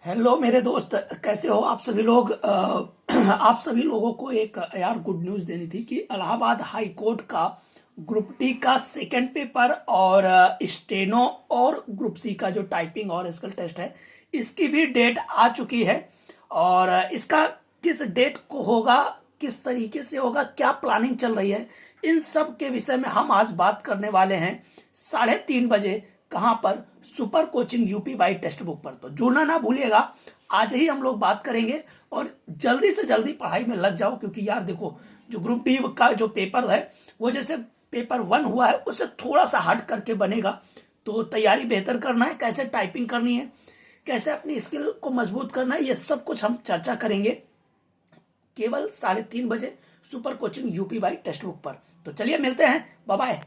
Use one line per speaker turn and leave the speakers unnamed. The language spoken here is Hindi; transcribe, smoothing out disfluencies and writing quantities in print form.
हेलो मेरे दोस्त, कैसे हो आप सभी लोग। आप सभी लोगों को एक यार गुड न्यूज़ देनी थी कि इलाहाबाद हाई कोर्ट का ग्रुप डी का सेकंड पेपर और स्टेनो और ग्रुप सी का जो टाइपिंग और स्किल टेस्ट है, इसकी भी डेट आ चुकी है। और इसका किस डेट को होगा, किस तरीके से होगा, क्या प्लानिंग चल रही है, इन सब के विषय में हम आज बात करने वाले हैं 3:30 बजे। कहां पर? Super coaching UP by text book पर। तो जुड़ना ना भूलिएगा। आज ही हम लोग बात करेंगे और जल्दी से जल्दी पढ़ाई में लग जाओ, क्योंकि यार देखो, जो ग्रुप डी का जो पेपर है वो जैसे पेपर 1 हुआ है उससे थोड़ा सा हट करके बनेगा। तो तैयारी बेहतर करना है, कैसे टाइपिंग करनी है, कैसे अपनी स्किल को मजबूत करना है, ये सब कुछ हम चर्चा करेंगे केवल 3:30 बजे super coaching UP by text book पर। तो चलिए मिलते हैं, बाय बाय।